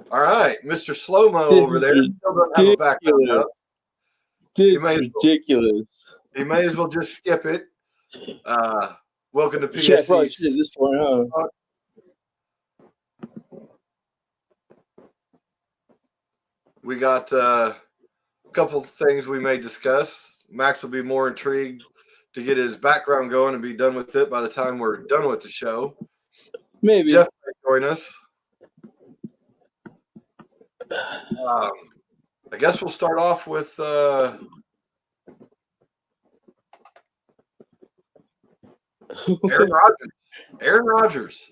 All right, Mr. Slow-Mo over there still doesn't have a background up. This is ridiculous. He may as well just skip it. Welcome to Yeah, I probably PSC. should at this point, huh? We got a couple of things we may discuss. Max will be more intrigued to get his background going and be done with it by the time we're done with the show. Maybe. Jeff may join us. I guess we'll start off with Aaron Rodgers. Aaron Rodgers.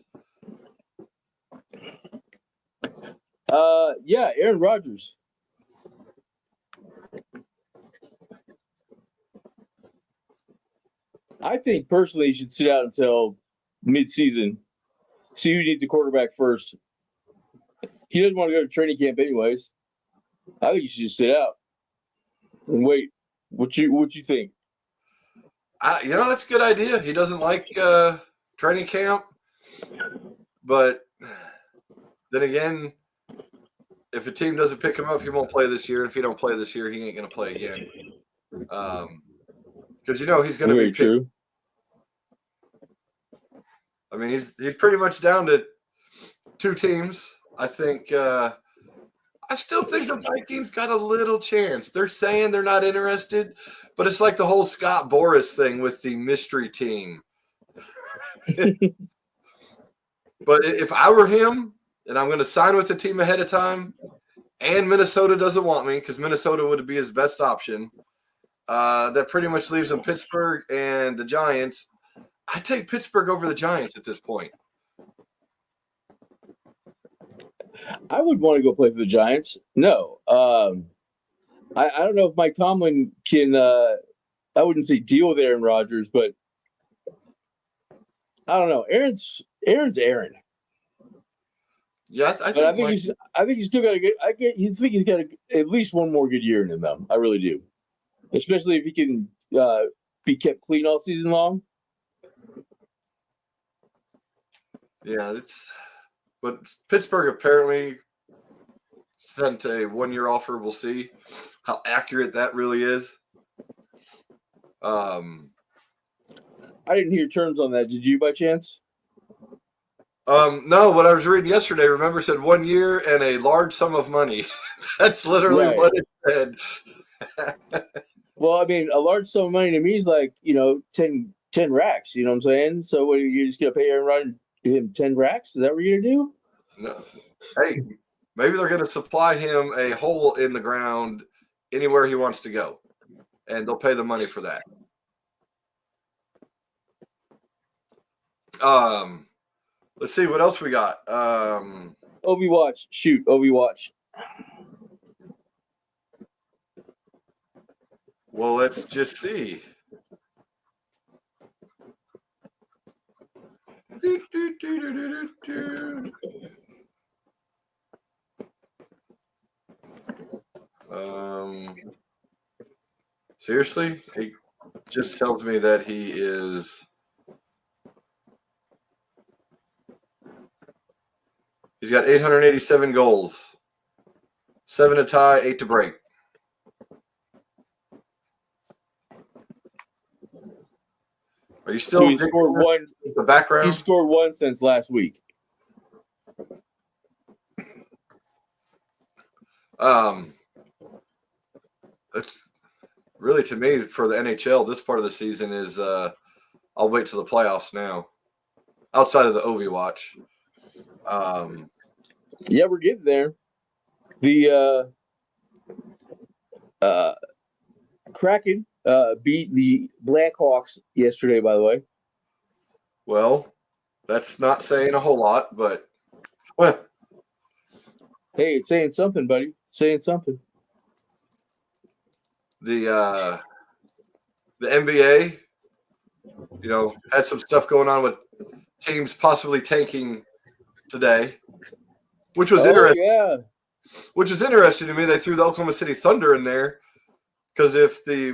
Yeah, Aaron Rodgers. I think personally he should sit out until mid-season. See who needs a quarterback first. He doesn't want to go to training camp anyways. I think he should just sit out and wait. What you think? That's a good idea. He doesn't like training camp, but then again, if a team doesn't pick him up, he won't play this year. If he don't play this year, he ain't going to play again. Because he's going to be picked. True. I mean, he's pretty much down to two teams. I think. I still think the Vikings got a little chance. They're saying they're not interested, but it's like the whole Scott Boras thing with the mystery team. But if I were him, and I'm going to sign with the team ahead of time, and Minnesota doesn't want me because Minnesota would be his best option, that pretty much leaves him Pittsburgh and the Giants. I take Pittsburgh over the Giants at this point. I would want to go play for the Giants. No. I don't know if Mike Tomlin can I wouldn't say deal with Aaron Rodgers, but I don't know. Aaron's Aaron. Yeah, I think he's still got to get. I think he's got at least one more good year in him, though. I really do, especially if he can be kept clean all season long. Yeah, but Pittsburgh apparently sent a 1-year offer. We'll see how accurate that really is. I didn't hear terms on that. Did you, by chance? No, what I was reading yesterday, remember, said 1 year and a large sum of money. That's literally what it said. Well, I mean, a large sum of money to me is like, 10 racks. You know what I'm saying? So what, you're just going to pay Aaron Rodgers him 10 racks? Is that what you're going to do? No. Hey, maybe they're going to supply him a hole in the ground anywhere he wants to go, and they'll pay the money for that. Let's see what else we got. Obi-Watch. Shoot, Obi-Watch. Well, let's just see. Seriously? He just tells me that he is... He's got 887 goals. 7 to tie, 8 to break. Are you still? So he scored one. The background. He scored one since last week. That's really, to me, for the NHL, this part of the season is I'll wait till the playoffs now. Outside of the Ovi watch. Yeah, we're getting there. The Kraken beat the Blackhawks yesterday, by the way. Well, that's not saying a whole lot, but well. Hey, it's saying something, buddy. It's saying something. The NBA, had some stuff going on with teams possibly tanking today, which was interesting. Yeah. Which is interesting to me. They threw the Oklahoma City Thunder in there because if the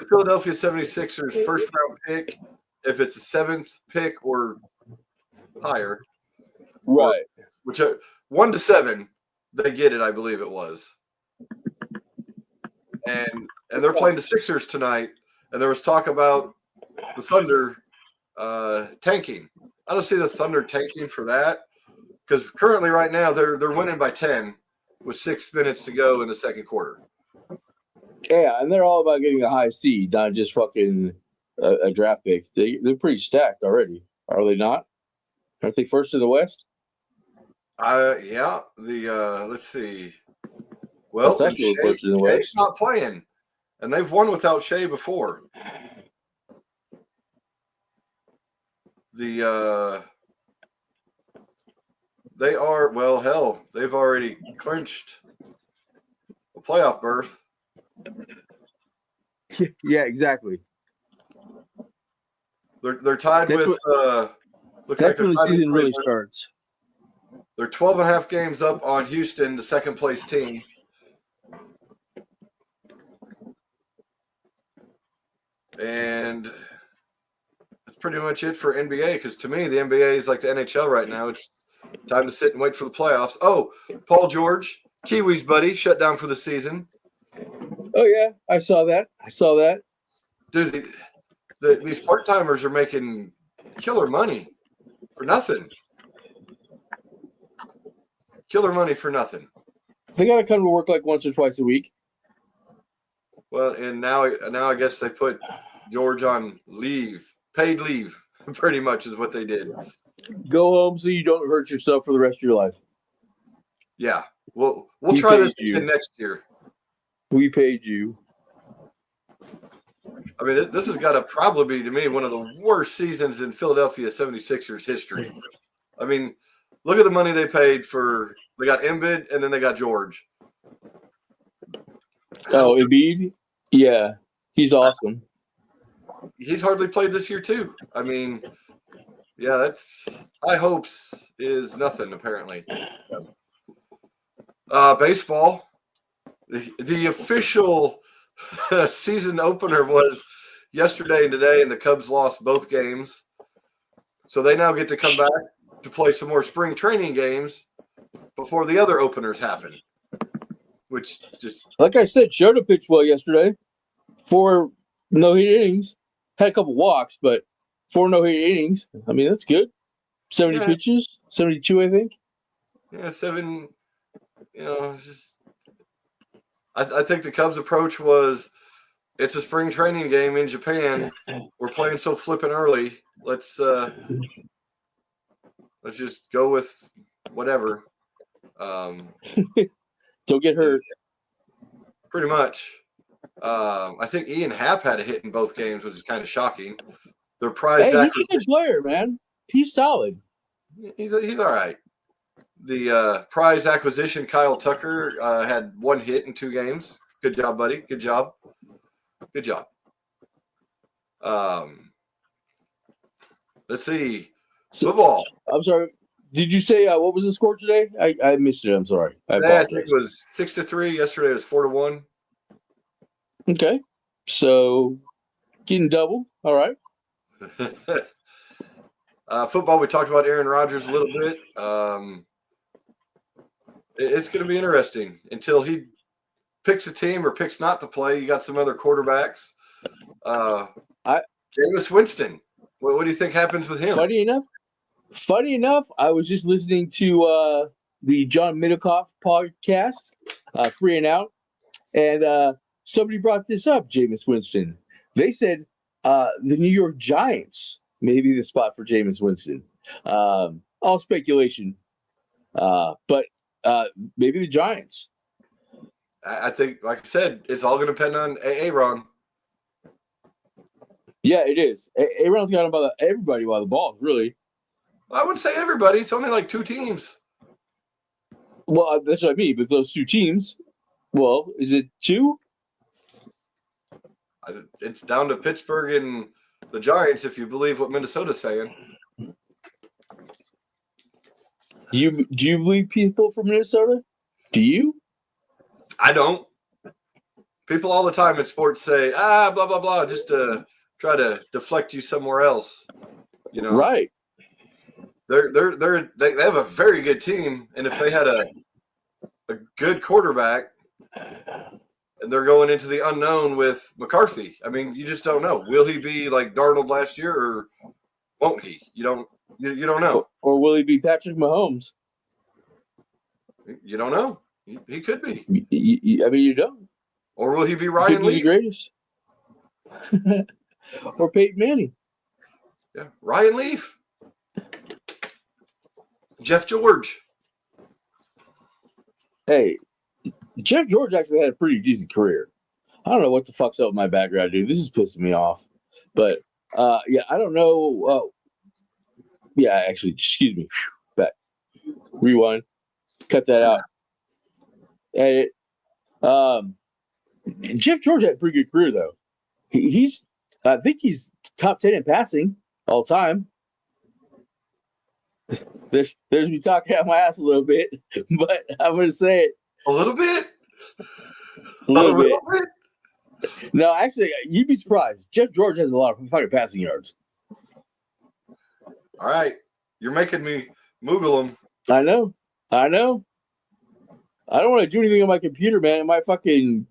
Philadelphia 76ers first round pick, if it's the 7th pick or higher, right, which 1-7, they get it. I believe it was, and they're playing the Sixers tonight. And there was talk about the Thunder tanking. I don't see the Thunder tanking for that because currently, right now, they're winning by 10 with 6 minutes to go in the second quarter. Yeah, and they're all about getting a high seed, not just fucking a draft pick. They're pretty stacked already, are they not? Aren't they first in the West? Yeah. Let's see. Well, I thought they were first in the Shea's West. not playing, and they've won without Shea before. They are, well, hell, they've already clinched a playoff berth. Yeah, exactly. They're tied That's with. Looks like That's they're when the tied with season really Cleveland. starts. They're 12 and a half games up on Houston, the second place team. And that's pretty much it for NBA because to me, the NBA is like the NHL right now. It's time to sit and wait for the playoffs. Oh, Paul George, Kiwis buddy, shut down for the season. Oh, yeah, I saw that. Dude, these part-timers are making killer money for nothing. Killer money for nothing. They got to come to work like once or twice a week. Well, and now I guess they put George on leave, paid leave, pretty much is what they did. Go home so you don't hurt yourself for the rest of your life. Yeah, we'll We try this paid you. again next year. We paid you. I mean, this has got to probably be, to me, one of the worst seasons in Philadelphia 76ers history. I mean, look at the money they paid for. They got Embiid, and then they got George. Oh, Embiid? Yeah, he's awesome. He's hardly played this year, too. I mean, yeah, that's high hopes is nothing, apparently. Baseball. The official season opener was yesterday and today, and the Cubs lost both games. So they now get to come back to play some more spring training games before the other openers happen. Which just, Like I said, Shota pitched well yesterday. 4 no-hit innings. Had a couple walks, but 4 no-hit innings. I mean, that's good. 70 pitches, 72, I think. yeah, 7. It's just, I think the Cubs' approach was, it's a spring training game in Japan. We're playing so flippin' early. Let's just go with whatever. Don't get hurt. Pretty much. I think Ian Happ had a hit in both games, which is kind of shocking. Their prized Hey, he's a good player, man. He's solid. He's all right. The prize acquisition, Kyle Tucker, had 1 hit in 2 games. Good job, buddy. Good job. Good job. Let's see. Football. I'm sorry. Did you say what was the score today? I missed it. I'm sorry. I think it was 6-3. Yesterday it was 4-1. Okay. So getting double. All right. Football, we talked about Aaron Rodgers a little bit. It's going to be interesting until he picks a team or picks not to play. You got some other quarterbacks. Jameis Winston. What do you think happens with him? Funny enough, I was just listening to the John Middlecoff podcast, Free and Out, and somebody brought this up, Jameis Winston. They said the New York Giants may be the spot for Jameis Winston. All speculation, but maybe the Giants. I think, like I said, it's all going to depend on Aaron. Yeah, it is. Aaron's got everybody by the balls, really. I wouldn't say everybody. It's only like 2 teams. Well, that's what I mean. But those 2 teams, well, is it 2? It's down to Pittsburgh and the Giants, if you believe what Minnesota's saying. Do you believe people from Minnesota? Do you? I don't. People all the time in sports say, blah, blah, blah, just to try to deflect you somewhere else. You know? Right. They have a very good team, and if they had a good quarterback, and they're going into the unknown with McCarthy, I mean, you just don't know. Will he be like Darnold last year, or won't he? You don't know. Or will he be Patrick Mahomes? You don't know. He could be. I mean, you don't. Or will he be He Ryan could be the Leaf? greatest. Or Peyton Manning. Yeah, Ryan Leaf. Jeff George. Hey, Jeff George actually had a pretty decent career. I don't know what the fuck's up with my background, dude. This is pissing me off. But yeah, I don't know. Yeah, actually, excuse me. Back. Rewind. Cut that out. Edit. Jeff George had a pretty good career though. I think he's top 10 in passing all time. There's me talking out my ass a little bit, but I'm gonna say it A little bit. a little bit. No, actually, you'd be surprised. Jeff George has a lot of fucking passing yards. All right, you're making me Moogle him. I know. I don't want to do anything on my computer, man. It might fucking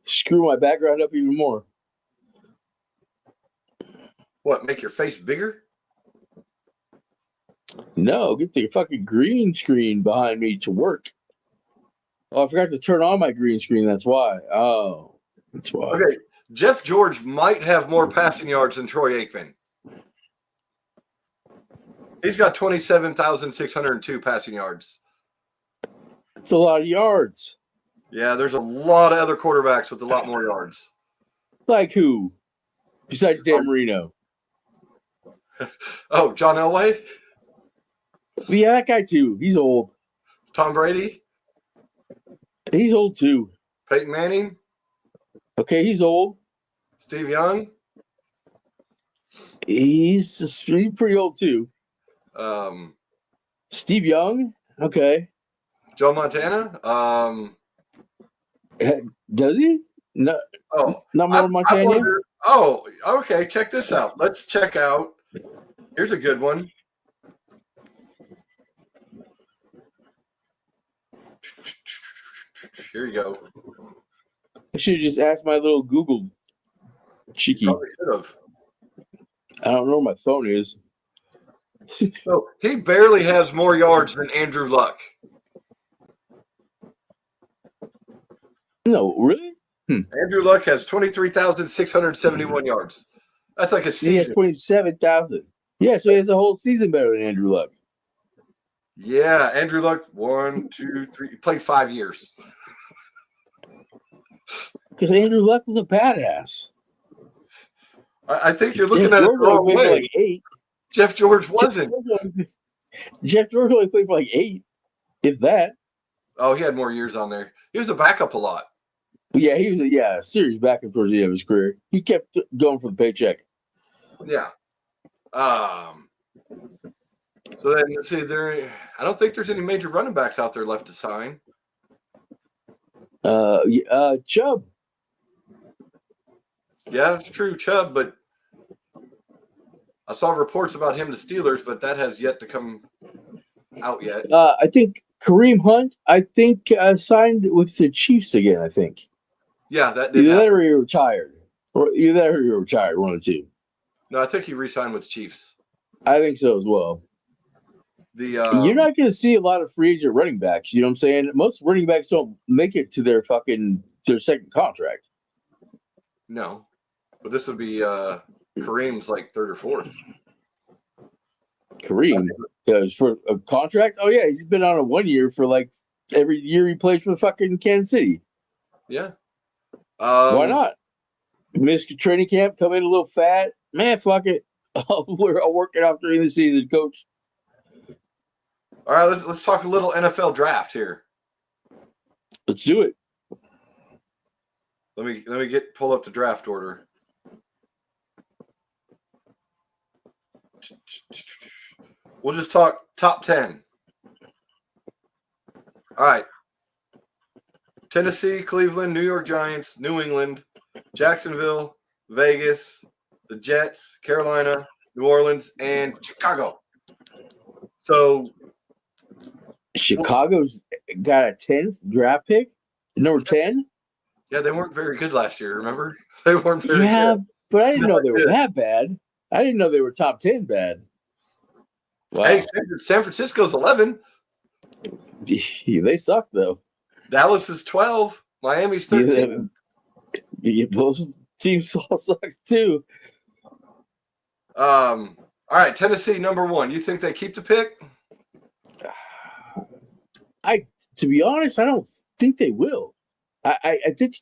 screw my background up even more. What? Make your face bigger? No, get the fucking green screen behind me to work. Oh, I forgot to turn on my green screen. That's why. Oh, that's why. Okay, Jeff George might have more passing yards than Troy Aikman. He's got 27,602 passing yards. That's a lot of yards. Yeah, there's a lot of other quarterbacks with a lot more yards. Like who? Besides Dan Marino. Oh, John Elway? Yeah, that guy too. He's old. Tom Brady? He's old too. Peyton Manning? Okay, he's old. Steve Young? He's pretty old too. Steve Young? Okay. Joe Montana? Does he? No. Oh, Not more Montana? Oh, okay. Check this out. Let's check out. Here's a good one. Here you go. I should have just asked my little Google cheeky. Probably should have. I don't know where my phone is. So he barely has more yards than Andrew Luck. No, really? Andrew Luck has 23,671 yards. That's like a He has season. 27,000. Yeah, so he has a whole season better than Andrew Luck. Yeah, Andrew Luck, 1, 2, 3. He played 5 years. Because Andrew Luck was a badass. I think you're looking Jeff at it George the wrong only played for way. like 8. Jeff George wasn't. Jeff George only played for like 8, if that. Oh, he had more years on there. He was a backup a lot. But yeah, he was a serious backup towards the end of his career. He kept going for the paycheck. Yeah. So then, let's see. I don't think there's any major running backs out there left to sign. Chubb. Yeah, it's true, Chubb, but I saw reports about him to Steelers, but that has yet to come out yet. I think Kareem Hunt, signed with the Chiefs again, I think. Yeah, that did Either happen. that or he retired. One of the two. No, I think he re-signed with the Chiefs. I think so as well. You're not going to see a lot of free agent running backs. You know what I'm saying? Most running backs don't make it to their second contract. No, but this would be Kareem's like third or fourth. Kareem, because for a contract, oh yeah, he's been on a 1 year for like every year he plays for the fucking Kansas City. Yeah. Why not? Miss training camp, come in a little fat, man. Fuck it. We're all working out during the season, coach. All right, let's talk a little NFL draft here. Let's do it. Let me pull up the draft order. We'll just talk top 10. All right. Tennessee, Cleveland, New York Giants, New England, Jacksonville, Vegas, the Jets, Carolina, New Orleans, and Chicago. So Chicago's got a 10th draft pick, number 10. yeah, they weren't very good last year. Remember, they weren't very Yeah, good. but I didn't know they were good. that bad. I didn't know they were top 10 bad. Wow. Hey, San Francisco's 11. They suck though. Dallas is 12. Miami's 13. Those teams all suck too. All right, Tennessee number 1. You think they keep the pick? To be honest, I don't think they will. I think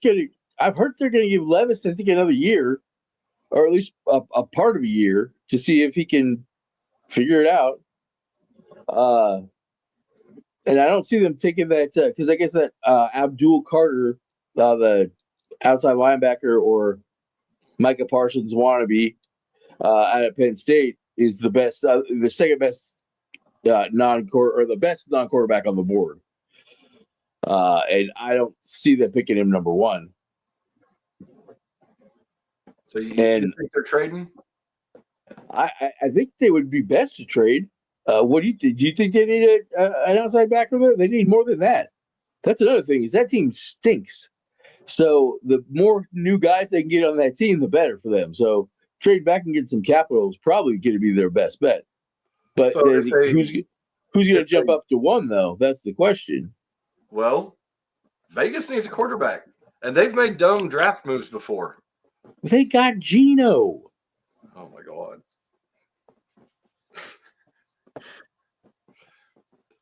I've heard they're gonna give Levis, I think, another year, or at least a part of a year, to see if he can figure it out. And I don't see them taking that because I guess that Abdul Carter, the outside linebacker, or Micah Parsons wannabe out of Penn State, is the best, the second best or the best non-quarterback on the board. And I don't see them picking him number 1. So you think they're trading? I think they would be best to trade. What do you think? Do you think they need an outside backer there? They need more than that. That's another thing, is that team stinks. So the more new guys they can get on that team, the better for them. So trade back and get some capital is probably going to be their best bet. But So who's going to jump up to 1 though? That's the question. Well, Vegas needs a quarterback, and they've made dumb draft moves before. They got Geno. Oh my God.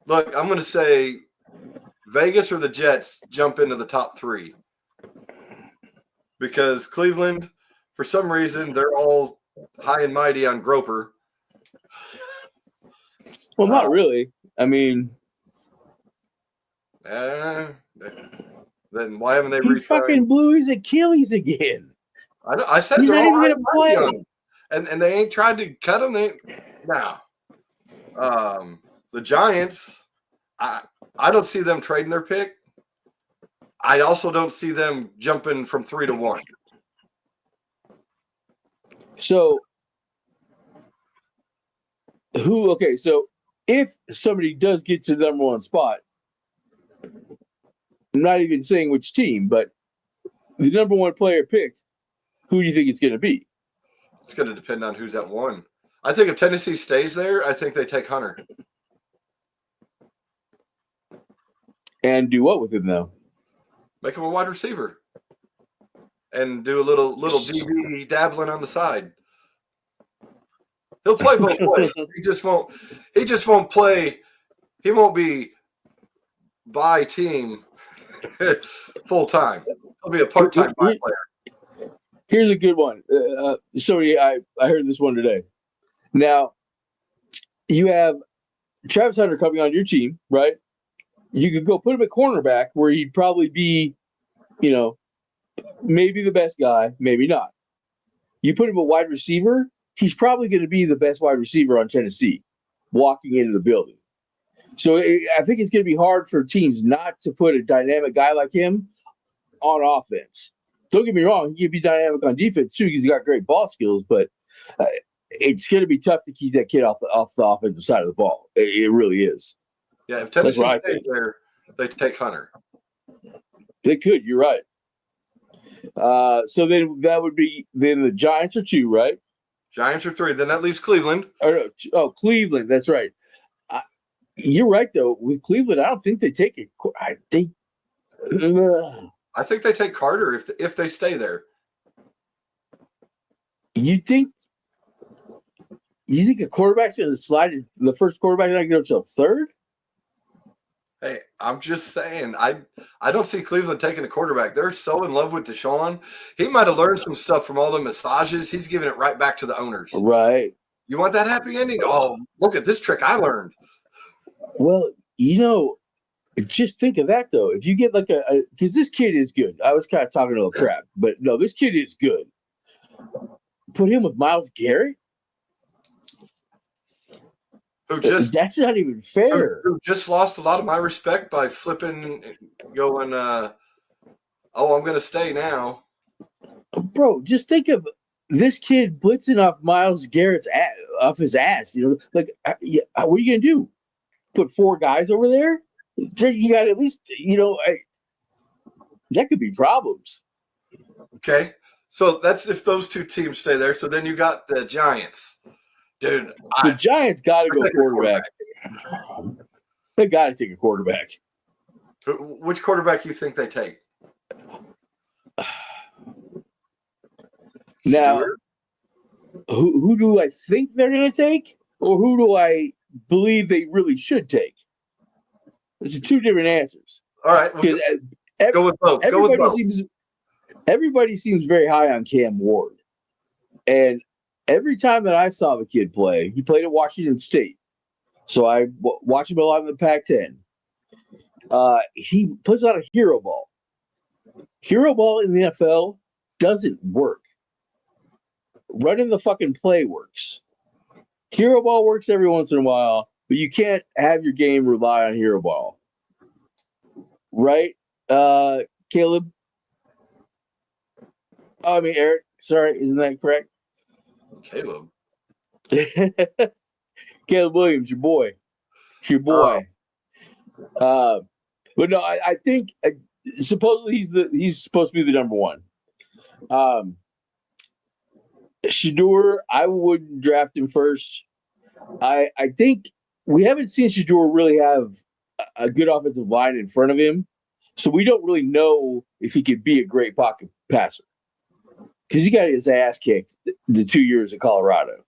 Look, I'm going to say Vegas or the Jets jump into the top 3. Because Cleveland, for some reason, they're all high and mighty on Groper. Well, not really. I mean, then why haven't they he re-signed? fucking blew his Achilles again. I said He's they're not all even high going to and mighty play. on him. And they ain't tried to cut him. No. The Giants, I don't see them trading their pick. I also don't see them jumping from 3 to 1. So so if somebody does get to the number 1 spot, I'm not even saying which team, but the number 1 player picked, who do you think it's going to be? It's going to depend on who's at 1. I think if Tennessee stays there, I think they take Hunter. And do what with him, though? Make him a wide receiver. And do a little DB dabbling on the side. He'll play both ways. He just won't play. He won't be by team full time. He'll be a part-time player. Here's a good one. I heard this one today. Now, you have Travis Hunter coming on your team, right? You could go put him at cornerback, where he'd probably be, maybe the best guy, maybe not. You put him at wide receiver, he's probably going to be the best wide receiver on Tennessee walking into the building. So I think it's going to be hard for teams not to put a dynamic guy like him on offense. Don't get me wrong, he can be dynamic on defense too because he's got great ball skills, but it's going to be tough to keep that kid off the offensive side of the ball. It really is. Yeah, if Tennessee stays there, they take Hunter. They could. You're right. So then that would be the Giants are 2, right? Giants are 3. Then that leaves Cleveland. Cleveland. That's right. You're right though. With Cleveland, I don't think they take it. I think they take Carter if they stay there. You think a quarterback's going to slide? The first quarterback not go till 3rd? Hey, I'm just saying, I don't see Cleveland taking a quarterback. They're so in love with Deshaun. He might have learned some stuff from all the massages. He's giving it right back to the owners. Right. You want that happy ending? Oh, look at this trick I learned. Well, just think of that, though. If you get because this kid is good. I was kind of talking a little crap, but no, this kid is good. Put him with Myles Garrett? That's not even fair. Who just lost a lot of my respect by flipping, going, I'm going to stay now. Bro, just think of this kid blitzing off Miles Garrett's off his ass. Like, what are you gonna do? Put 4 guys over there? You got at least, that could be problems. Okay. So that's if those 2 teams stay there. So then you got the Giants. Dude, the Giants got to go quarterback. They got to take a quarterback. Which quarterback do you think they take? Now, who do I think they're going to take? Or who do I believe they really should take? There's 2 different answers. All right. Go with both. Everybody seems very high on Cam Ward. And every time that I saw the kid play, he played at Washington State. So I watched him a lot in the Pac-10. He puts out a hero ball. Hero ball in the NFL doesn't work. Running the fucking play works. Hero ball works every once in a while, but you can't have your game rely on hero ball. Right, Caleb? I mean, Eric. Sorry, isn't that correct? Caleb. Caleb Williams, your boy. But no, I think supposedly he's supposed to be the number 1. Shedeur, I wouldn't draft him first. I think we haven't seen Shedeur really have a good offensive line in front of him, so we don't really know if he could be a great pocket passer because he got his ass kicked the 2 years in Colorado.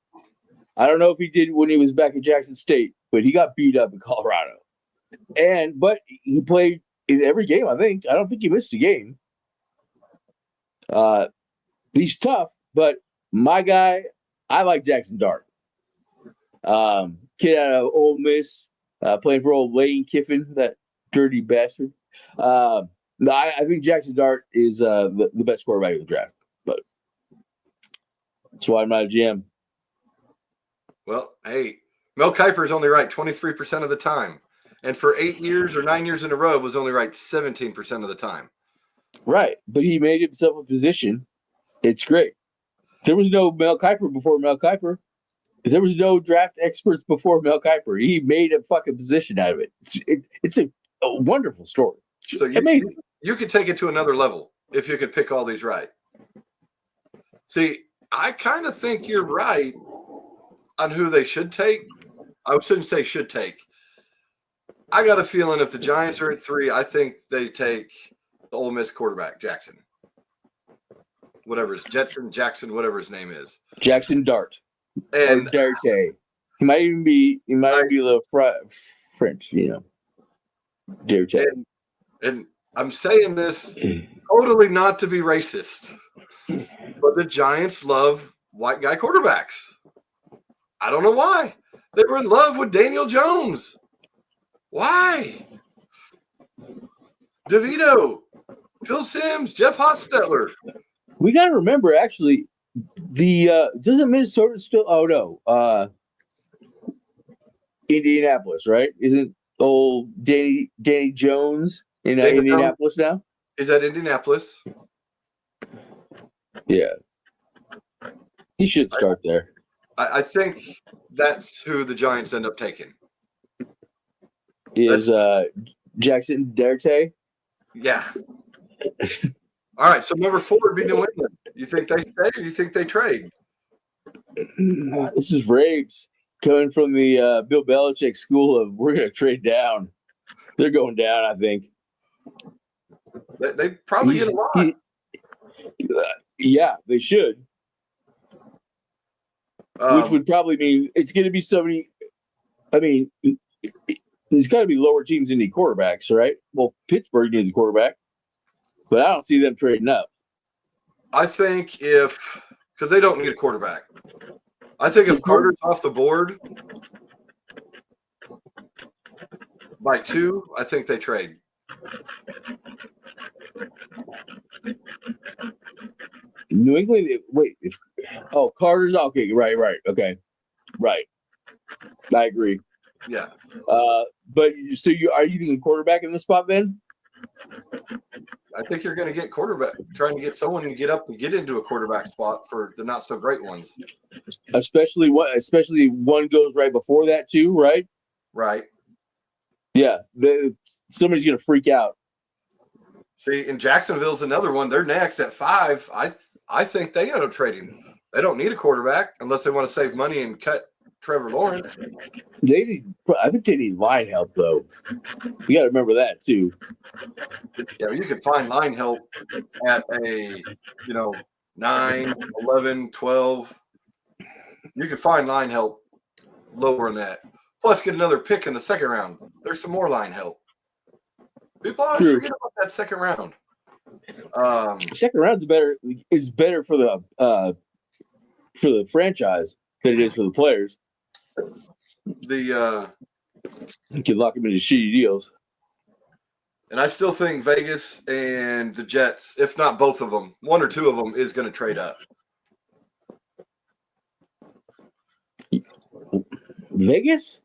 I don't know if he did when he was back at Jackson State, but he got beat up in Colorado. But he played in every game, I think. I don't think he missed a game. He's tough, but my guy, I like Jackson Dart. Kid out of Ole Miss, playing for old Lane Kiffin, that dirty bastard. I think Jackson Dart is the best quarterback of the draft, but that's why I'm not a GM. Well, hey, Mel Kiper's only right 23% of the time. And for 8 years or 9 years in a row, was only right 17% of the time. Right. But he made himself a position. It's great. There was no Mel Kiper before Mel Kiper. There was no draft experts before Mel Kiper. He made a fucking position out of it. It's a wonderful story. So you could take it to another level if you could pick all these right. See, I kind of think you're right on who they should take. I shouldn't say should take. I got a feeling if the Giants are at 3, I think they take the Ole Miss quarterback, Jackson. Jackson, whatever his name is. Jackson Dart. And or Darte. He might even be a little French, Darte. And I'm saying this totally not to be racist, but the Giants love white guy quarterbacks. I don't know why. They were in love with Daniel Jones. Why? DeVito, Phil Simms, Jeff Hostetler. We got to remember, actually, doesn't Minnesota still? Oh no, Indianapolis, right? Isn't old Danny Jones in Indianapolis now? Is that Indianapolis? Yeah, he should start there. I think that's who the Giants end up taking. Is Jackson Darte? Yeah. All right, so number 4 would be New England. You think they stay or you think they trade? This is Rabes coming from the Bill Belichick school of we're going to trade down. They're going down, I think. They probably get a lot. Yeah, they should. Which would probably mean it's going to be somebody. I mean, there's got to be lower teams that need quarterbacks, right? Well, Pittsburgh needs a quarterback, but I don't see them trading up. I think because they don't need a quarterback. I think if Carter's off the board by 2, I think they trade. New England, Carter's okay, right, okay, right. I agree. Yeah. But so are you thinking quarterback in this spot then? I think you're going to get quarterback, trying to get someone to get up and get into a quarterback spot for the not so great ones. Especially one goes right before that too, right? Right. Yeah, somebody's gonna freak out. See, and Jacksonville's another one. They're next at 5. I think they end up trading. They don't need a quarterback unless they want to save money and cut Trevor Lawrence. I think they need line help though. You got to remember that too. Yeah, you could find line help at a 9, 11, 12. You could find line help lower than that. Plus, get another pick in the second round. There's some more line help. People always forget about that second round. Second round is better for the franchise than it is for the players. You can lock them into shitty deals. And I still think Vegas and the Jets, if not both of them, one or two of them, is going to trade up. Vegas?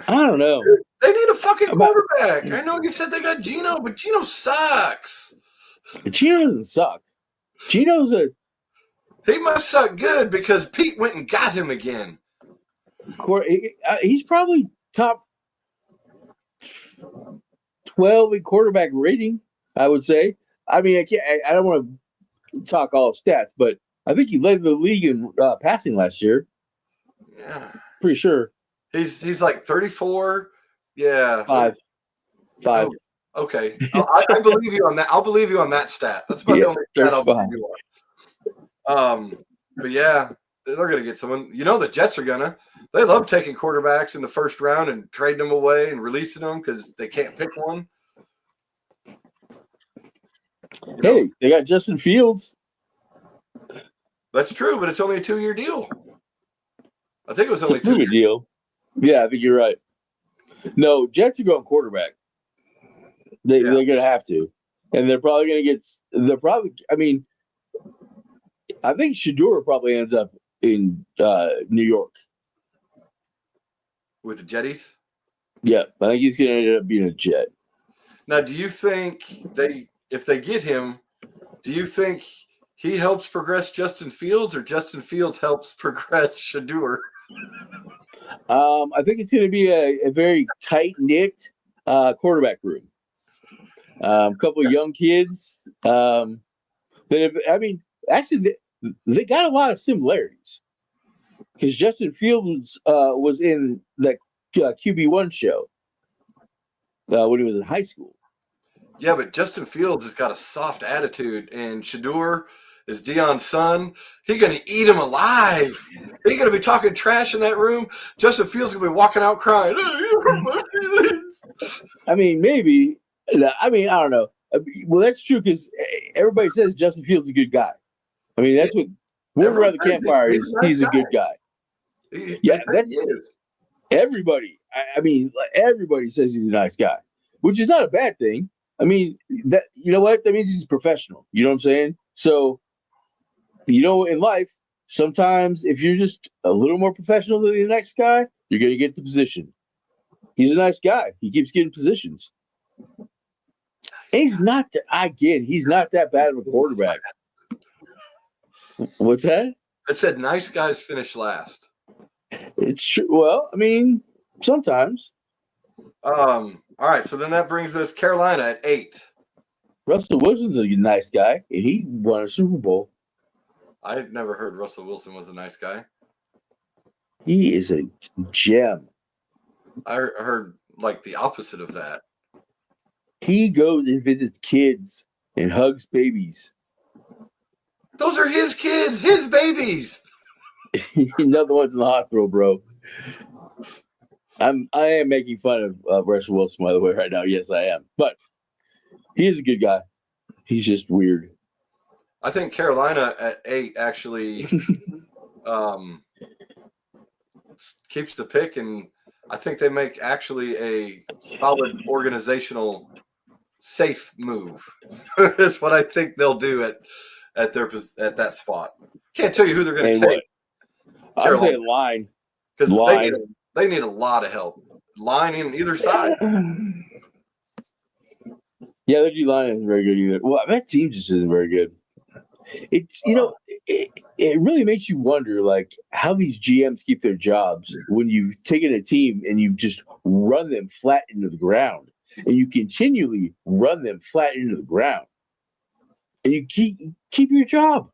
I don't know. They need a fucking quarterback. I know you said they got Geno, but Geno sucks. Geno doesn't suck. He must suck good because Pete went and got him again. He's probably top 12 in quarterback rating, I would say. I mean, I don't want to talk all stats, but I think he led the league in passing last year. Yeah, pretty sure. He's like 34. Yeah, 5. Oh, okay, I believe you on that. I'll believe you on that stat. That's about the only stat I'll believe you on. But yeah, they're gonna get someone. The Jets are gonna. They love taking quarterbacks in the first round and trading them away and releasing them because they can't pick one. Hey, they got Justin Fields. That's true, but it's only a 2-year deal. I think it was only a 2-year deal. Yeah, I think you're right. No, Jets are going quarterback. They're going to have to. And they're probably going to get – I mean, I think Shador probably ends up in New York. With the Jetties? Yeah, I think he's going to end up being a Jet. Now, do you think if they get him, do you think he helps progress Justin Fields or Justin Fields helps progress Shador? I think it's going to be a very tight-knit quarterback room. A couple of young kids. Actually, they got a lot of similarities. Because Justin Fields was in the QB1 show when he was in high school. Yeah, but Justin Fields has got a soft attitude, and Shador is Deion's son. He's going to eat him alive. He's going to be talking trash in that room. Justin Fields going to be walking out crying. I mean, maybe. I mean, I don't know. Well, that's true because everybody says Justin Fields is a good guy. I mean, that's what word around the campfire is. He's a good guy. That's everybody. I mean, everybody says he's a nice guy, which is not a bad thing. I mean, that what? That means he's professional. You know what I'm saying? So, in life, sometimes if you're just a little more professional than the next guy, you're going to get the position. He's a nice guy. He keeps getting positions. And he's not that bad of a quarterback. What's that? I said nice guys finish last. It's true. Well, I mean, sometimes. All right, so then that brings us Carolina at 8. Russell Wilson's a nice guy. He won a Super Bowl. I had never heard Russell Wilson was a nice guy. He is a gem. I heard like the opposite of that. He goes and visits kids and hugs babies. Those are his kids, his babies. Another one's in the hospital, bro. I am making fun of Russell Wilson, by the way, right now. Yes, I am. But he is a good guy. He's just weird. I think Carolina at 8 actually keeps the pick, and I think they make actually a solid organizational safe move. That's what I think they'll do at that spot. Can't tell you who they're going to take. I would say line. Because they need a lot of help. Line in either side. Yeah, their D line isn't very good either. Well, that team just isn't very good. It's it really makes you wonder like how these GMs keep their jobs when you've taken a team and you just run them flat into the ground and you continually run them flat into the ground and you keep your job.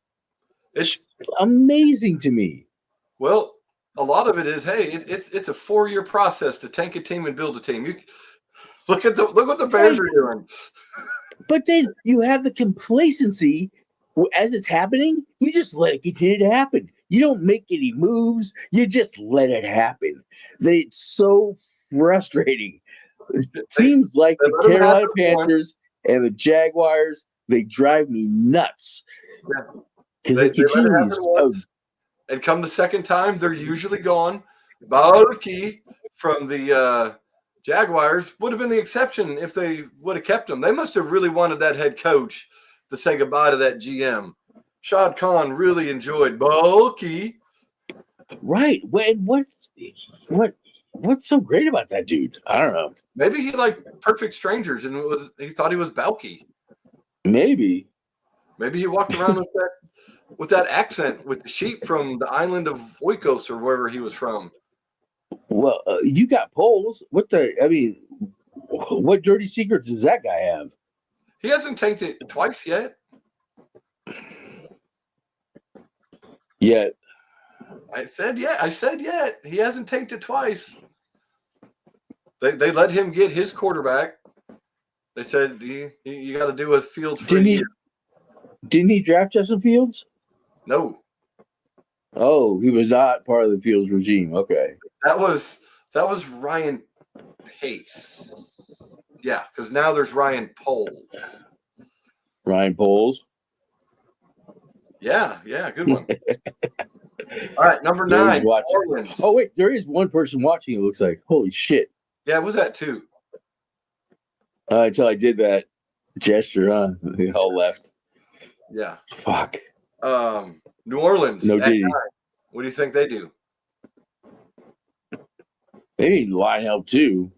It's Amazing to me. well, a lot of it is hey, it's a 4-year process to tank a team and build a team. You look what the Bears are doing. But then you have the complacency as it's happening. You just let it continue to happen. You don't make any moves. You just let it happen. It's so frustrating. Teams like they the let 'em have Carolina their fun. Panthers and the Jaguars, they drive me nuts Yeah. because They they let it continue. happen once, and come the second time, they're usually gone. Balky from the Jaguars would have been the exception if they would have kept him. They must have really wanted that head coach to say goodbye to that GM. Shad Khan really enjoyed Bulky. Right. What's so great about that dude? I don't know. Maybe he liked Perfect Strangers and he thought he was Balky. Maybe. Maybe he walked around with that accent with the sheep from the island of Oikos or wherever he was from. Well, you got polls. What dirty secrets does that guy have? He hasn't tanked it twice yet. Yet. I said yet. He hasn't tanked it twice. They let him get his quarterback. They said you got to do with Fields for a year. Didn't he draft Justin Fields? No. Oh, he was not part of the Fields regime. Okay. That was Ryan Pace. Yeah, because now there's Ryan Poles. Ryan Poles. Yeah, good one. All right, number 9. Oh wait, there is one person watching. It looks like holy shit. Yeah, it was that too. Until I did that gesture, huh? They all left. Yeah. Fuck. New Orleans. No Diddy. What do you think they do? They need line help too.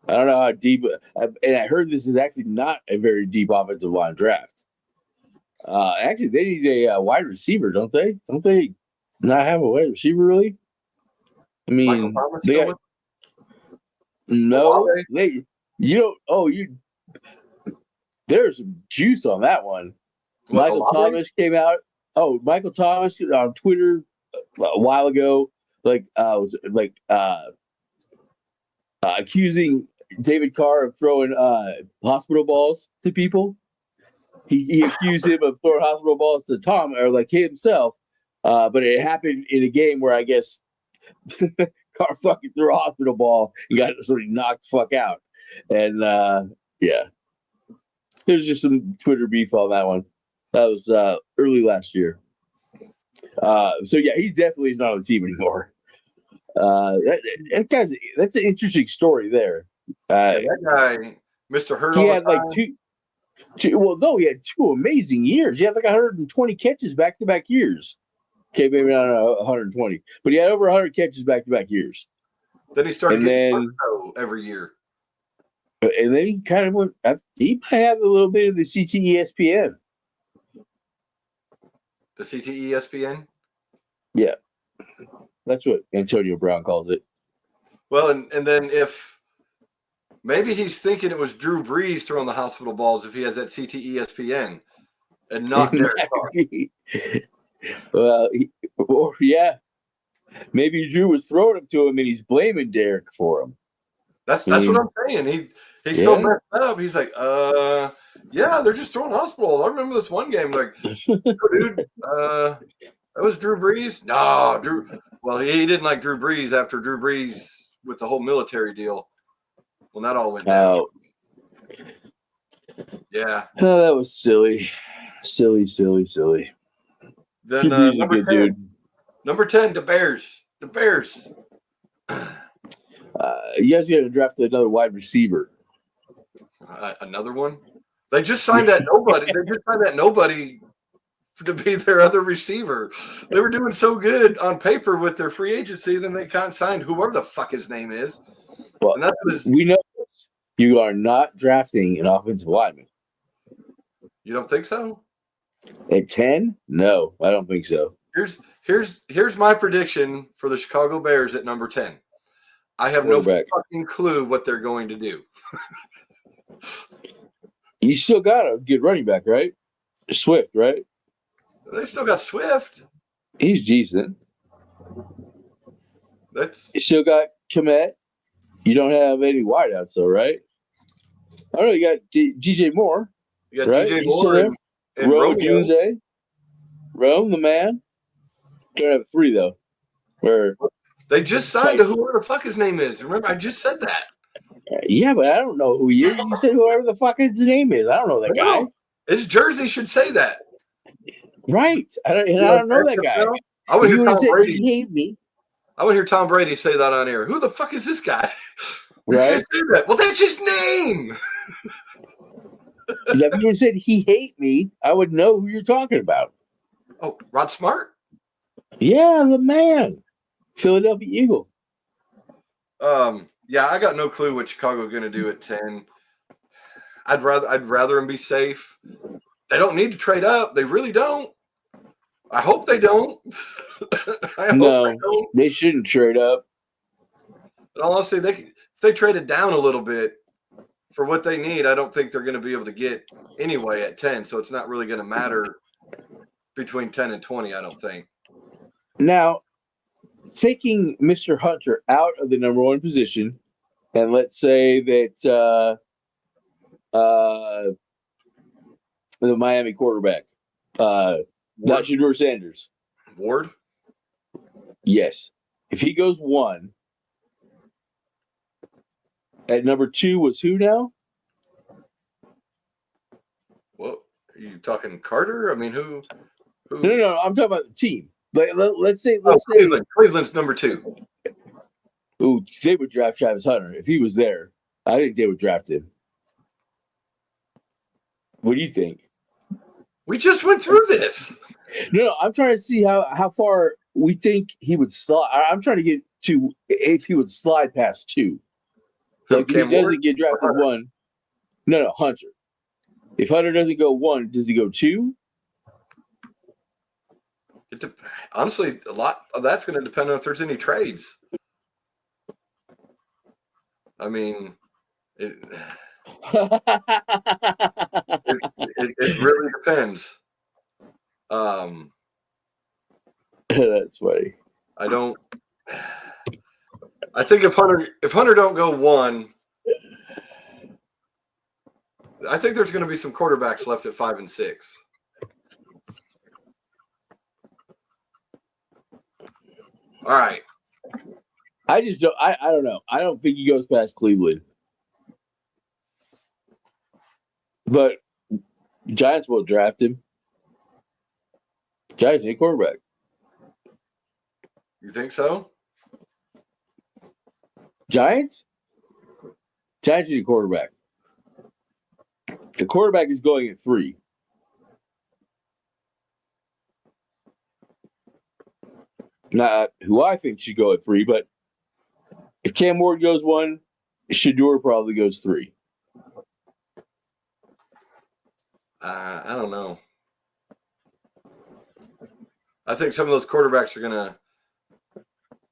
I don't know how deep. And I heard this is actually not a very deep offensive line draft. Actually, they need a wide receiver, don't they? Don't they not have a wide receiver really? I mean, they got, no. They you don't. Oh, you. There's some juice on that one. What, Michael Thomas came out. Oh, Michael Thomas on Twitter a while ago, was accusing David Carr of throwing hospital balls to people. He accused him of throwing hospital balls to Tom or like himself, but it happened in a game where I guess Carr fucking threw a hospital ball and got somebody knocked the fuck out, and yeah, there's just some Twitter beef on that one. That was early last year. So yeah, he definitely is not on the team anymore. That's an interesting story there. that guy, Mr. Hurt. He had like two. Well, no, he had 2 amazing years. He had like 120 catches back-to-back years. Okay, maybe not 120, but he had over 100 catches back-to-back years. Then he started getting every year. And then he kind of went. He might have a little bit of the CTESPN. The CTESPN? Yeah. That's what Antonio Brown calls it. Well, and then if maybe he's thinking it was Drew Brees throwing the hospital balls if he has that CTESPN and not Derek Carr. Well, yeah. Maybe Drew was throwing them to him and he's blaming Derek for him. That's what I'm saying. He's so messed up. He's like, yeah, they're just throwing hospitals. I remember this one game, like, dude, that was Drew Brees? No, Drew. Well, he didn't like Drew Brees after Drew Brees with the whole military deal. When that all went down. Yeah. Oh, that was silly. Silly. Then number 10. Dude. Number 10, the Bears. The Bears. You guys got to draft another wide receiver. Another one? They just signed that nobody. They just signed that nobody to be their other receiver. They were doing so good on paper with their free agency, then they can't sign whoever the fuck his name is. Well, we know this. You are not drafting an offensive lineman. You don't think so? At 10? No, I don't think so. Here's my prediction for the Chicago Bears at number 10. I have no fucking clue what they're going to do. You still got a good running back, right? Swift, right? They still got Swift. He's decent. You still got Komet. You don't have any wideouts, though, right? I don't know. You got DJ Moore. You got DJ Moore and Rome Dunze. Rome, the man. Don't have 3, though. Where they just signed to whoever the fuck his name is. Remember, I just said that. Yeah, but I don't know who he is. You said whoever the fuck his name is. I don't know that guy. His jersey should say that. Right. I don't know that guy. I would hear Tom Brady. He hate me. I would hear Tom Brady say that on air. Who the fuck is this guy? Right. That. Well, that's his name. If you would have said he hate me, I would know who you're talking about. Oh, Rod Smart? Yeah, the man. Philadelphia Eagle. Yeah, I got no clue what Chicago going to do at 10. I'd rather them be safe. They don't need to trade up. They really don't. I hope they don't. They shouldn't trade up. But honestly, if they traded down a little bit for what they need, I don't think they're going to be able to get anyway at 10. So it's not really going to matter between 10 and 20, I don't think. Now, taking Mr. Hunter out of the number 1 position, and let's say that the Miami quarterback, not Shedeur Sanders. Ward? Yes. If he goes 1, at number 2 was who now? Well, are you talking Carter? I mean, who? No. I'm talking about the team. Let's say Cleveland's number 2. Ooh, they would draft Travis Hunter if he was there. I think they would draft him. What do you think? We just went through this. No, I'm trying to see how far we think he would slide. I'm trying to get to if he would slide past 2. Like if he doesn't get drafted 1. No, Hunter. If Hunter doesn't go 1, does he go 2? Honestly, a lot of that's going to depend on if there's any trades. I mean, it really depends. That's funny. I think if Hunter don't go 1, I think there's going to be some quarterbacks left at 5 and 6. All right. I just don't. I don't know. I don't think he goes past Cleveland, but Giants will draft him. Giants need quarterback. You think so? Giants need a quarterback. The quarterback is going at 3. Not who I think should go at 3, but if Cam Ward goes 1, Shedeur probably goes 3. I don't know. I think some of those quarterbacks are going to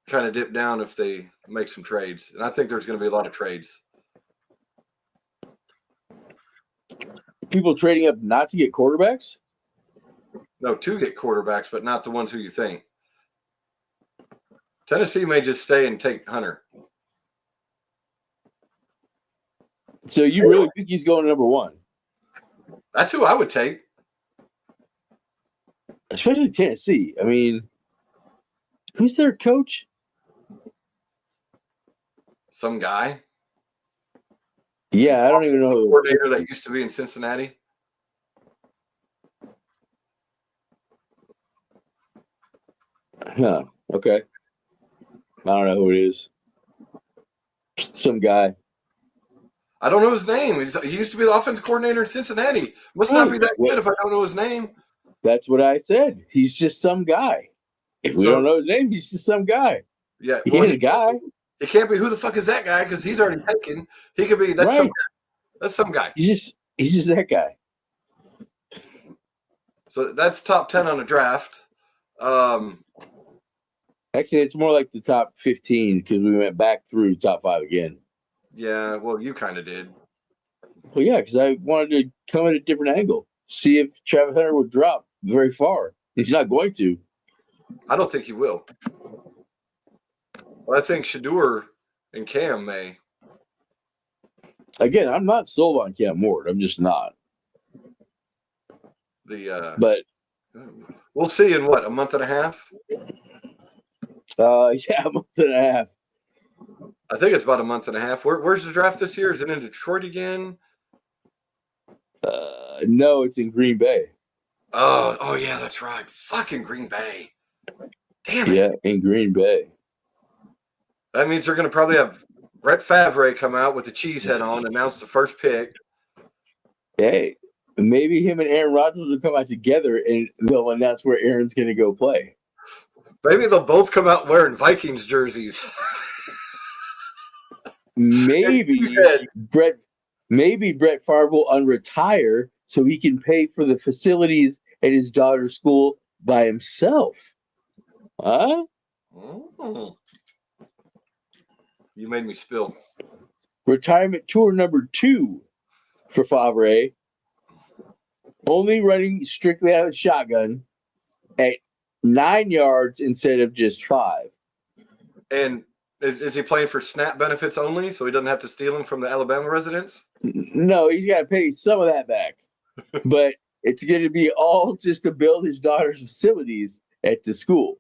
kind of dip down if they make some trades. And I think there's going to be a lot of trades. People trading up not to get quarterbacks? No, to get quarterbacks, but not the ones who you think. Tennessee may just stay and take Hunter. So you really think he's going number 1? That's who I would take. Especially Tennessee. I mean, who's their coach? Some guy. Yeah, I don't even know. Coordinator that used to be in Cincinnati. Huh. Okay. I don't know who it is. Some guy. I don't know his name. He used to be the offensive coordinator in Cincinnati. Must not be that good if I don't know his name. That's what I said. He's just some guy. If we don't know his name, he's just some guy. Yeah, he ain't a guy. It can't be who the fuck is that guy because he's already taken. He could be some guy. That's some guy. He's just that guy. So that's top 10 on the draft. Actually, it's more like the top 15 because we went back through top 5 again. Yeah, well, you kind of did. Well, yeah, because I wanted to come at a different angle, see if Travis Hunter would drop very far. He's not going to. I don't think he will. But I think Shador and Cam may. Again, I'm not sold on Cam Ward. I'm just not. But we'll see in what, a month and a half? yeah, a month and a half. I think it's about a month and a half. Where's the draft this year? Is it in Detroit again? No, it's in Green Bay. Oh yeah, that's right. Fucking Green Bay. Damn it. Yeah, in Green Bay. That means they're going to probably have Brett Favre come out with the cheese head on, announce the first pick. Hey, maybe him and Aaron Rodgers will come out together and they'll announce where Aaron's going to go play. Maybe they'll both come out wearing Vikings jerseys. Maybe Brett Favre will unretire so he can pay for the facilities at his daughter's school by himself. Huh? Mm. You made me spill. Retirement tour number 2 for Favre. Only running strictly out of the shotgun at 9 yards instead of just 5. And is he playing for SNAP benefits only, so he doesn't have to steal them from the Alabama residents? No, he's got to pay some of that back. But it's going to be all just to build his daughter's facilities at the school.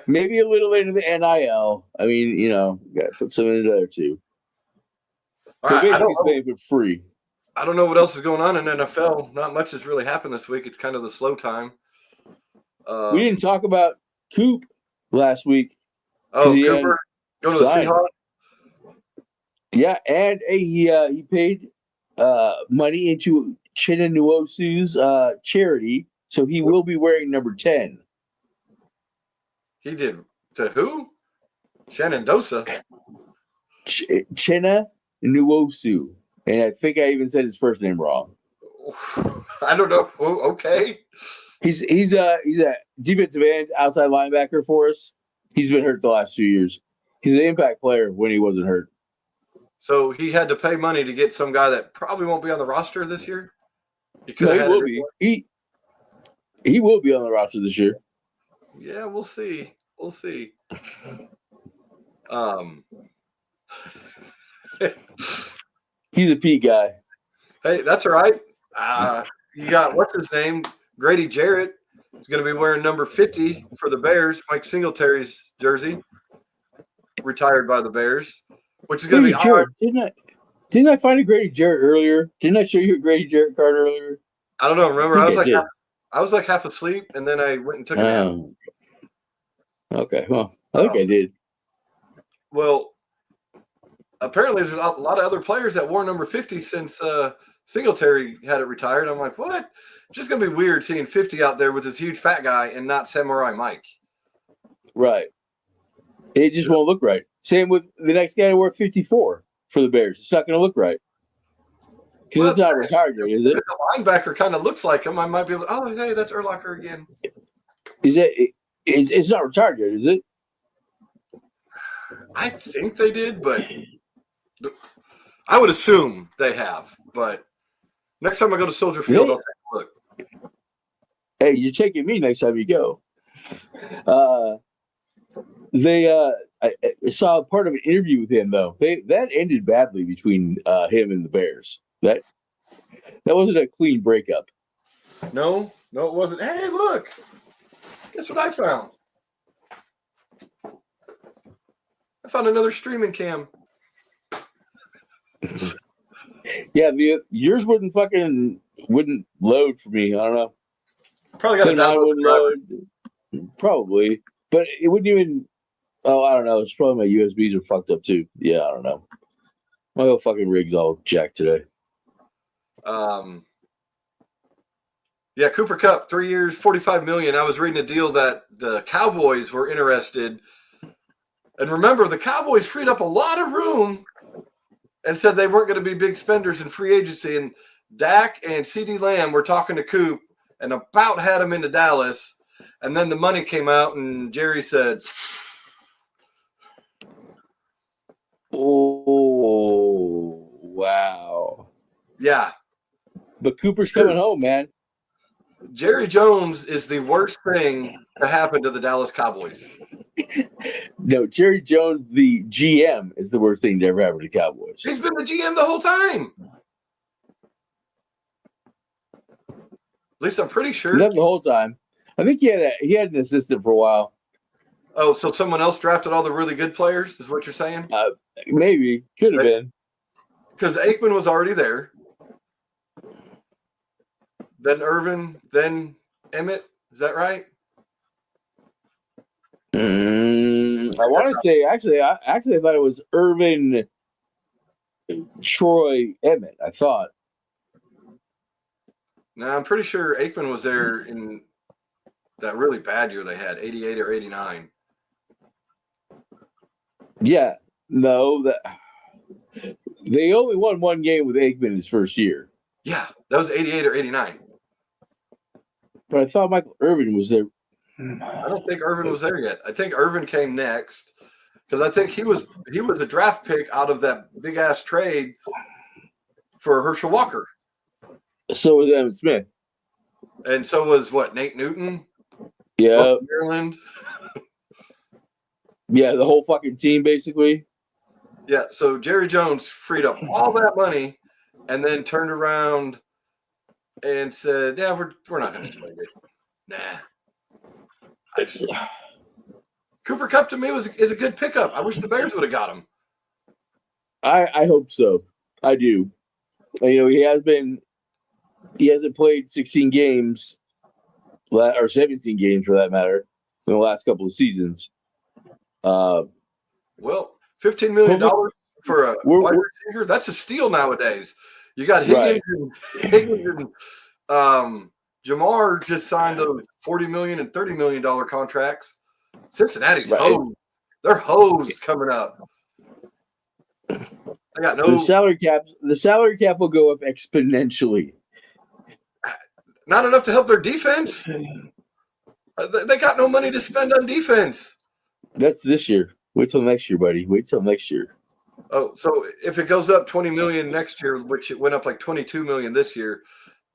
Maybe a little into the NIL. I mean, got to put some into there too. All right, basically paying for free. I don't know what else is going on in NFL. Not much has really happened this week. It's kind of the slow time. We didn't talk about Coop last week. Oh, Cooper going to the Seahawks? Yeah, and he paid money into Nchaa Nwosu's charity, so he will be wearing number 10. He did to who? Shenandoah. Nchaa Nwosu, and I think I even said his first name wrong. I don't know. Okay. He's a defensive end, outside linebacker for us. He's been hurt the last 2 years. He's an impact player when he wasn't hurt. So he had to pay money to get some guy that probably won't be on the roster this year? He will be. He will be on the roster this year. Yeah, we'll see. We'll see. He's a P guy. Hey, that's all right. You got, what's his name? Grady Jarrett. He's going to be wearing number 50 for the Bears. Mike Singletary's jersey. Retired by the Bears. Which is going to be hard. Didn't I find a Grady Jarrett earlier? Didn't I show you a Grady Jarrett card earlier? I don't know. Remember, I was like half asleep, and then I went and took a nap. Okay. Well, I think I did. Well, apparently there's a lot of other players that wore number 50 since Singletary had it retired. I'm like, what? It's just going to be weird seeing 50 out there with this huge fat guy and not Samurai Mike. Right. It just won't look right. Same with the next guy who wore 54 for the Bears. It's not going to look right. Because it's not retired yet, is it? If the linebacker kind of looks like him, I might be able to, oh, hey, that's Urlacher again. Is it? It's not retired yet, is it? I think they did, but I would assume they have. But next time I go to Soldier Field, I'll take a look. Hey, you're taking me next time you go. I saw part of an interview with him though. That ended badly between him and the Bears. That wasn't a clean breakup. No, it wasn't. Hey, look! Guess what I found? I found another streaming cam. Yeah, yours wouldn't load for me. I don't know. Probably got to download load. Probably, but it wouldn't even. Oh, I don't know. It's probably my USBs are fucked up too. Yeah, I don't know. My whole fucking rig's all jacked today. Yeah, Cooper Kupp, 3 years, $45 million. I was reading a deal that the Cowboys were interested. And remember, the Cowboys freed up a lot of room and said they weren't going to be big spenders in free agency. And Dak and CeeDee Lamb were talking to Coop and about had him into Dallas, and then the money came out, and Jerry said, Oh, wow. yeah. But Cooper's coming home, man. Jerry Jones is the worst thing to happen to the Dallas Cowboys. No, Jerry Jones, the GM, is the worst thing to ever happen to the Cowboys. He's been the GM the whole time. At least I'm pretty sure. Not the whole time. I think he had an assistant for a while. Oh, so someone else drafted all the really good players, is what you're saying? Maybe. Could have been. Because Aikman was already there. Then Irvin, then Emmett. Is that right? I want to say, actually, I thought it was Irvin, Troy, Emmett. I thought. No, I'm pretty sure Aikman was there in that really bad year they had, 88 or 89. Yeah. No, they only won one game with Aikman his first year. Yeah, that was 88 or 89. But I thought Michael Irvin was there. I don't think Irvin was there yet. I think Irvin came next because I think he was a draft pick out of that big ass trade for Herschel Walker. So was Emmitt Smith. And so was Nate Newton? Yeah. Maryland. Yeah, the whole fucking team basically. Yeah, so Jerry Jones freed up all that money and then turned around and said, "Yeah, we're not going to spend it." Nah. Cooper Kupp to me is a good pickup. I wish the Bears would have got him. I hope so. I do. He hasn't played 16 games or 17 games for that matter in the last couple of seasons. Well, $15 million for a wide receiver, that's a steal nowadays. You got Higgins, right. Higgins and Jamar just signed those $40 million and $30 million contracts. Cincinnati's hosed. They're hosed coming up. I got no. The salary cap will go up exponentially. Not enough to help their defense. They got no money to spend on defense. That's this year. Wait till next year, buddy. Wait till next year. Oh, so if it goes up $20 million next year, which it went up like $22 million this year,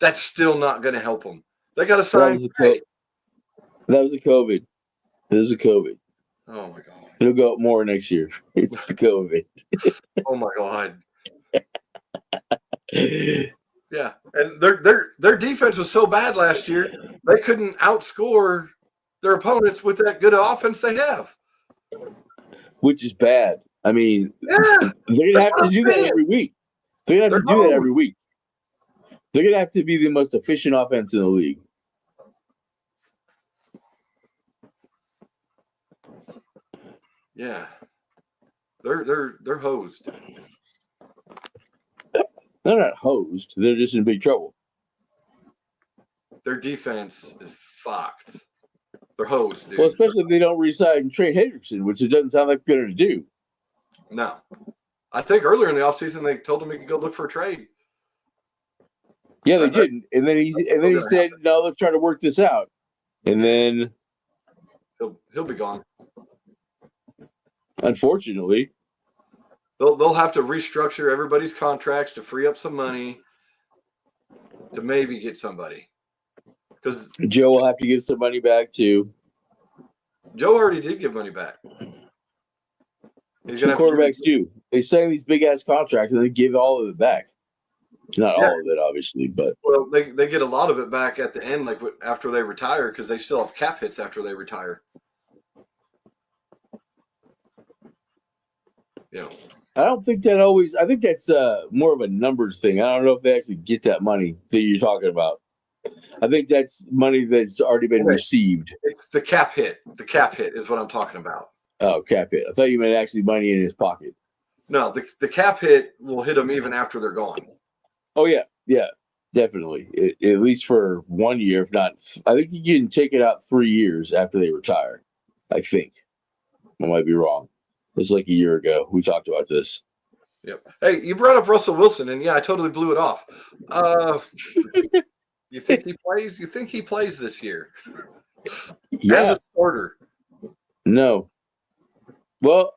that's still not going to help them. They got to sign. That was a COVID. This is a COVID. Oh my god! It'll go up more next year. It's the COVID. Oh my god! Yeah, and their defense was so bad last year they couldn't outscore their opponents with that good offense they have. Which is bad. I mean, they're gonna have to do that every week. They're gonna have to do that every week. They're gonna have to be the most efficient offense in the league. Yeah, they're hosed. They're not hosed. They're just in big trouble. Their defense is fucked. They're hosed, dude. Well, especially if they don't re-sign Trey Hendrickson, which it doesn't sound like they're going to do. No. I think earlier in the offseason they told him he could go look for a trade. Yeah, they didn't. And then he said, "No, let's try to work this out." And then he'll be gone. Unfortunately, they'll have to restructure everybody's contracts to free up some money to maybe get somebody. Because Joe will have to give some money back too. Joe already did give money back. Some quarterbacks do. They sign these big ass contracts and they give all of it back. Not all of it, obviously, but they get a lot of it back at the end, like after they retire, because they still have cap hits after they retire. Yeah. I don't think that always. I think that's more of a numbers thing. I don't know if they actually get that money that you're talking about. I think that's money that's already been received. It's the cap hit. The cap hit is what I'm talking about. Oh, cap hit. I thought you meant actually money in his pocket. No, the cap hit will hit them even after they're gone. Oh, yeah, definitely. At least for 1 year, if not. I think you can take it out 3 years after they retire. I think. I might be wrong. It was like a year ago. We talked about this. Yep. Hey, you brought up Russell Wilson, and yeah, I totally blew it off. You think he plays? You think he plays this year as Yeah. a starter? No. Well,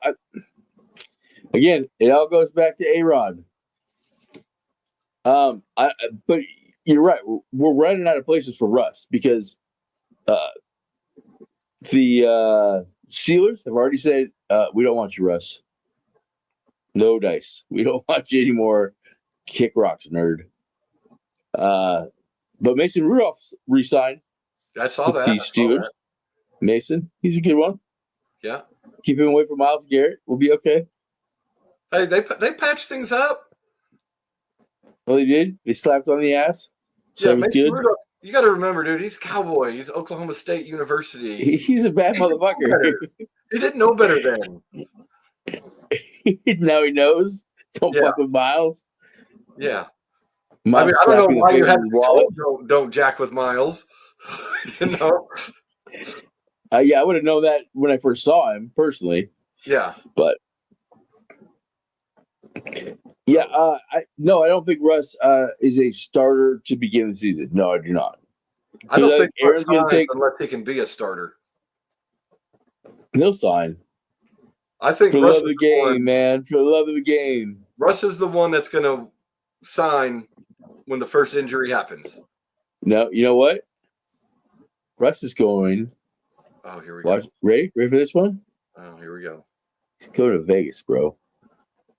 again, it all goes back to A-Rod. But you're right. We're running out of places for Russ because the Steelers have already said we don't want you, Russ. No dice. We don't want you anymore. Kick rocks, nerd. But Mason Rudolph re-signed I saw with that. the Steelers. Mason, he's a good one. Yeah. Keep him away from Myles Garrett. We'll be okay. Hey, they patched things up. Well, they did. They slapped on the ass. So Yeah, it was Mason good. Rudolph. You got to remember, dude. He's a Cowboy. He's Oklahoma State University. He's a bad motherfucker. He didn't know better then. Now he knows. Don't Yeah. fuck with Miles. Yeah. Miles I don't know slapping the why you face have in to his be wallet. told don't jack with Miles. You know? Yeah, I would have known that when I first saw him personally. Yeah. But yeah, I don't think Russ is a starter to begin the season. No, I do not. I don't think Aaron's going to take. unless he can be a starter. He'll sign. I think For the Russ love of the game, man. For the love of the game. Russ is the one that's going to sign when the first injury happens. No, you know what? Russ is going. Oh, here we go. Ready for this one? Oh, here we go. He's going to Vegas, bro.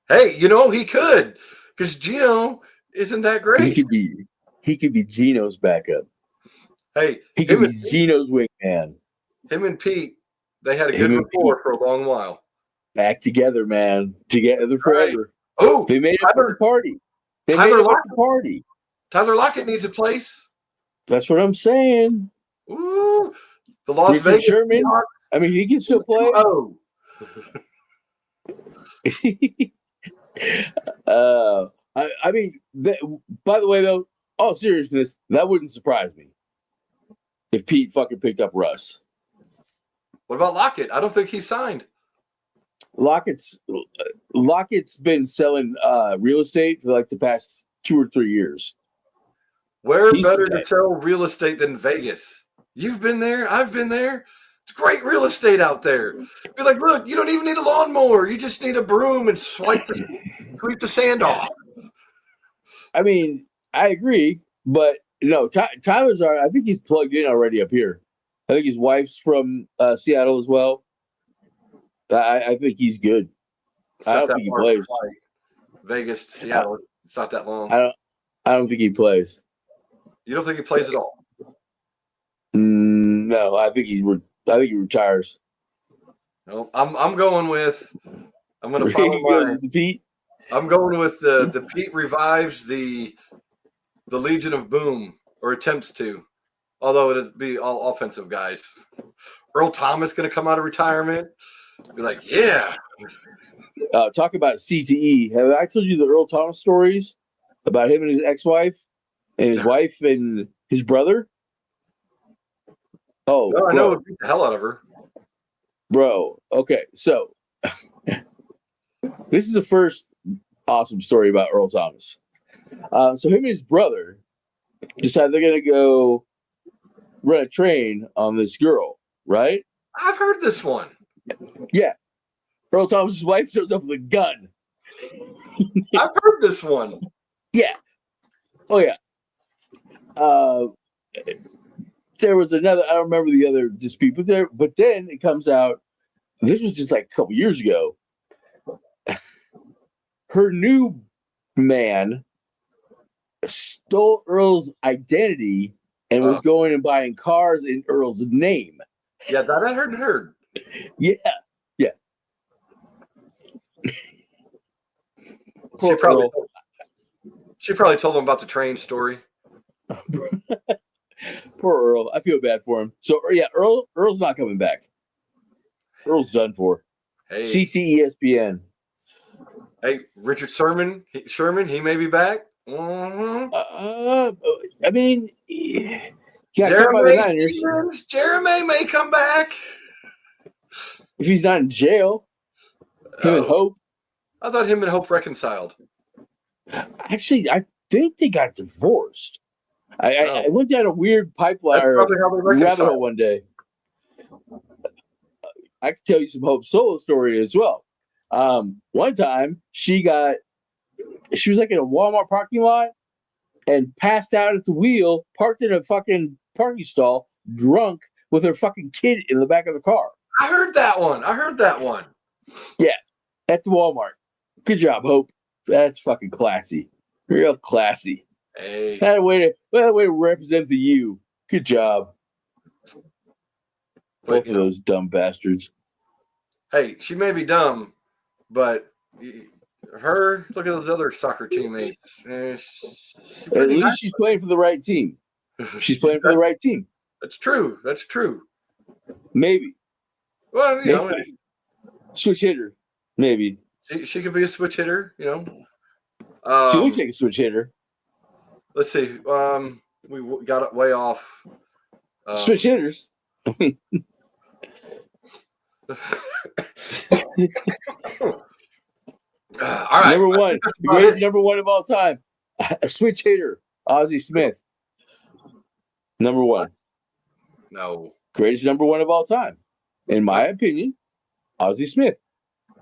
Hey, you know, he could, because Gino isn't that great. He could be Gino's backup. Hey, he could be Gino's wingman. Him and Pete, they had a good rapport for a long while. Back together, man. Together forever. Right. Oh, they made it at the party. Tyler Lockett needs a place. That's what I'm saying. Ooh, the Las Richard Vegas Sherman. I mean, he can still play. Oh. I mean, by the way, though, all seriousness, that wouldn't surprise me if Pete fucking picked up Russ. What about Lockett? I don't think he signed. Lockett's been selling real estate for like the past 2 or 3 years. Where better to sell real estate than Vegas? You've been there. I've been there. It's great real estate out there. Be like, look, you don't even need a lawnmower. You just need a broom and sweep the sand off. I mean, I agree, but no, Tyler's already. I think he's plugged in already up here. I think his wife's from Seattle as well. I think he's good. I don't think he plays. Vegas to Seattle. It's not that long. I don't think he plays. You don't think he plays at all? No, I think he retires. No, I'm going with. I'm going to follow Pete. I'm going with the Pete revives the Legion of Boom, or attempts to, although it'd be all offensive guys. Earl Thomas going to come out of retirement. Be like, yeah. Talk about CTE. Have I told you the Earl Thomas stories about him and his ex-wife and his wife and his brother? Oh, no, I know it beat the hell out of her. Bro, okay, so this is the first awesome story about Earl Thomas. So him and his brother decide they're going to go run a train on this girl, right? I've heard this one. Yeah. Earl Thomas' wife shows up with a gun. I've heard this one. Yeah. Oh, yeah. There was another, I don't remember the other dispute, but then it comes out, this was just like a couple years ago. Her new man stole Earl's identity and was going and buying cars in Earl's name. Yeah, that I heard. Yeah. She probably told him about the train story. Poor Earl. I feel bad for him. So yeah, Earl's not coming back. Earl's done for. Hey. CTESPN. Hey, Richard Sherman, he may be back. Mm-hmm. I mean, Jeremy may come back if he's not in jail. Him and Hope. I thought him and Hope reconciled. Actually, I think they got divorced. I went down a weird pipeline That's probably how they rabbit reconciled. hole one day. I can tell you some Hope Solo story as well. One time she was like in a Walmart parking lot and passed out at the wheel, parked in a fucking parking stall, drunk with her fucking kid in the back of the car. I heard that one. Yeah, at the Walmart. Good job, Hope. That's fucking classy. Real classy. Hey. That way to represent the you. Good job. Both of those dumb bastards. Hey, she may be dumb, but her, look at those other soccer teammates. At least she's playing for the right team. She's playing for the right team. That's true. Maybe. Well, you know, switch hitter. Maybe. She could be a switch hitter, you know. She looks like a switch hitter. Let's see. We got it way off. Switch hitters. All right. Number one. The greatest number one of all time. A switch hitter. Ozzie Smith. Number one. No. Greatest number one of all time. In my opinion, Ozzie Smith.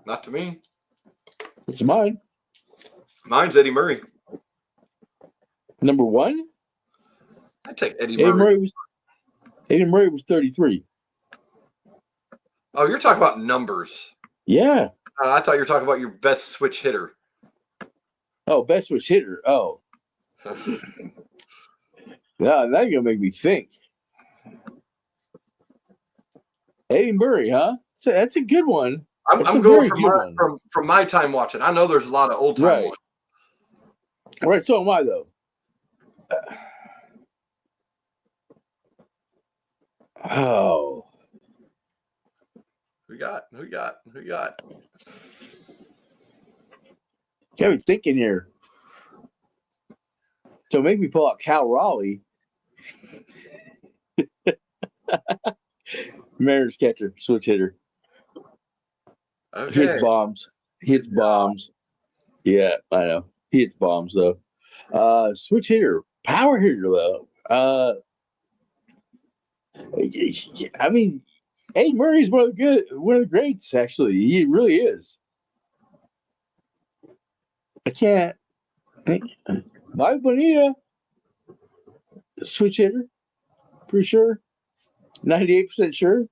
Not to me. It's mine. Mine's Eddie Murray. Number one? I take Eddie Murray. Eddie Murray was 33. Oh, you're talking about numbers. Yeah. I thought you were talking about your best switch hitter. Oh, best switch hitter. Oh. Now you're going to make me think. Eddie Murray, huh? So that's a good one. I'm going from my time watching. I know there's a lot of old time ones. Right, so am I, though. Oh. Who got? Got me thinking here. So make me pull out Cal Raleigh. Mariners catcher, switch hitter. Okay. Hits bombs. Yeah, I know. He hits bombs, though. Switch hitter. Power hitter, though. I mean, Eddie Murray's one of the greats, actually. He really is. I can't. Bobby Bonilla. Switch hitter. Pretty sure. 98% sure.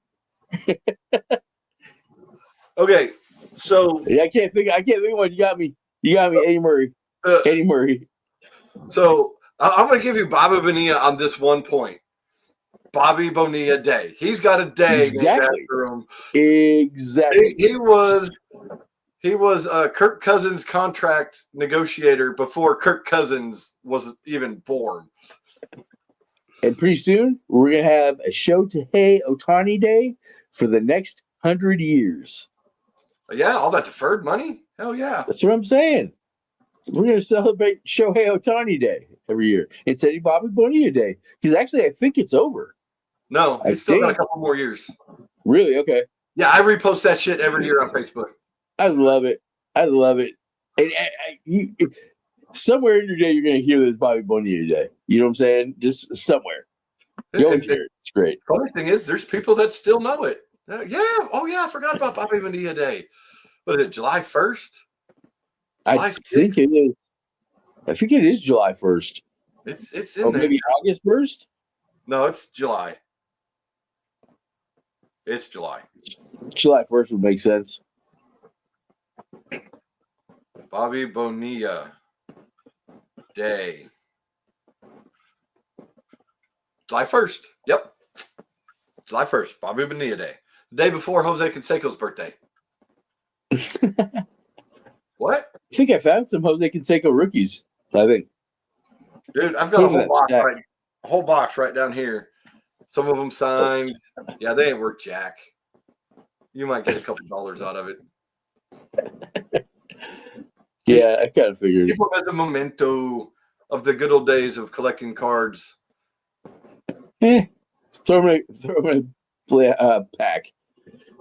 Okay, so I can't think of one. You got me, Eddie Murray. Eddie Murray. So I'm going to give you Bobby Bonilla on this one point. Bobby Bonilla Day. He's got a day Exactly. after him. Exactly. He was a Kirk Cousins contract negotiator before Kirk Cousins was even born. And pretty soon, we're going to have a Shohei Ohtani Day for the next 100 years. Yeah, all that deferred money? Hell yeah. That's what I'm saying. We're going to celebrate Shohei Ohtani Day every year instead of Bobby Bonilla Day. Because actually, I think it's over. No, he's still got a couple more years. Really? Okay. Yeah, I repost that shit every year on Facebook. I love it. And somewhere in your day, you're going to hear this Bobby Bonilla Day. You know what I'm saying? Just somewhere. You always hear it. It's great. The funny thing is, there's people that still know it. Yeah. Oh, yeah. I forgot about Bobby Bonilla Day. What is it, July 1st? I think it is. I think it is July 1st. It's in or there. Maybe August 1st? No, it's July. It's July. July 1st would make sense. Bobby Bonilla Day. July 1st. Yep. July 1st. Bobby Bonilla Day. The day before Jose Canseco's birthday. What? I think I found some Jose Canseco rookies. I think. Dude, I've got a whole box right down here. Some of them signed. Yeah, they ain't worth jack. You might get a couple dollars out of it. Yeah, I kind of figured. People as a memento of the good old days of collecting cards. Throw them in a pack.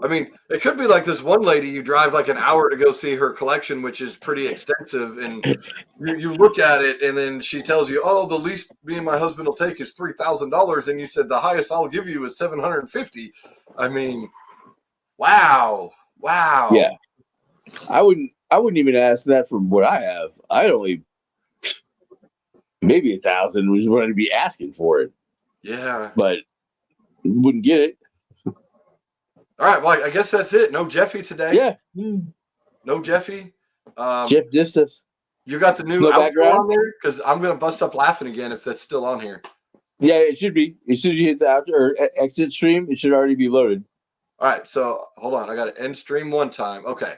I mean, it could be like this one lady you drive like an hour to go see her collection, which is pretty extensive, and you look at it, and then she tells you, "Oh, the least me and my husband will take is $3,000," and you said the highest I'll give you is 750. I mean, wow. Yeah. I wouldn't even ask that for what I have. I'd only maybe 1,000 was what I'd be asking for it. Yeah. But wouldn't get it. All right, well, I guess that's it. No Jeffy today. Yeah. No Jeffy. Jeff Distas. You got the new No outro background? on there? Because I'm going to bust up laughing again if that's still on here. Yeah, it should be. As soon as you hit the outro or exit stream, it should already be loaded. All right, so hold on. I got to end stream one time. Okay.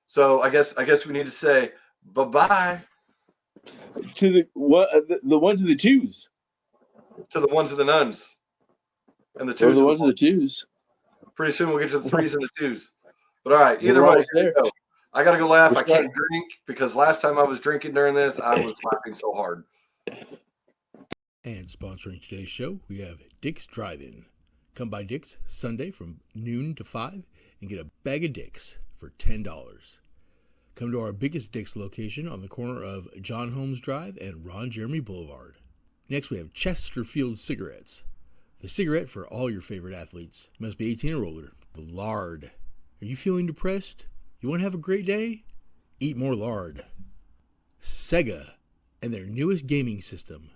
So I guess we need to say bye-bye To the ones and the twos. to the ones and the nuns. And the Or twos. the ones and the twos. Pretty soon we'll get to the threes and the twos. But all right, either We're way, almost here we there. go. I got to go laugh. We're I can't drink because last time I was drinking during this, I was laughing so hard. And sponsoring today's show, we have Dick's Drive-In. Come by Dick's Sunday from noon to 5 and get a bag of Dick's for $10. Come to our biggest Dick's location on the corner of John Holmes Drive and Ron Jeremy Boulevard. Next, we have Chesterfield Cigarettes. The cigarette for all your favorite athletes. Must be 18 or older. Lard. Are you feeling depressed? You want to have a great day? Eat more lard. Sega and their newest gaming system,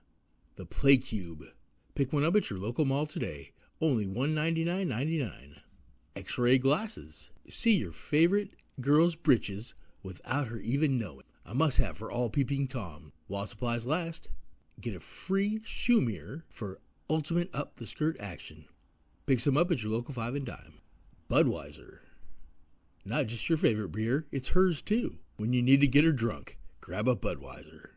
the Play Cube. Pick one up at your local mall today. Only $199.99. X-ray glasses. See your favorite girl's britches without her even knowing. A must-have for all peeping Tom. While supplies last, get a free shoe mirror for ultimate up-the-skirt action. Pick some up at your local 5 and dime. Budweiser. Not just your favorite beer, it's hers too. When you need to get her drunk, grab a Budweiser.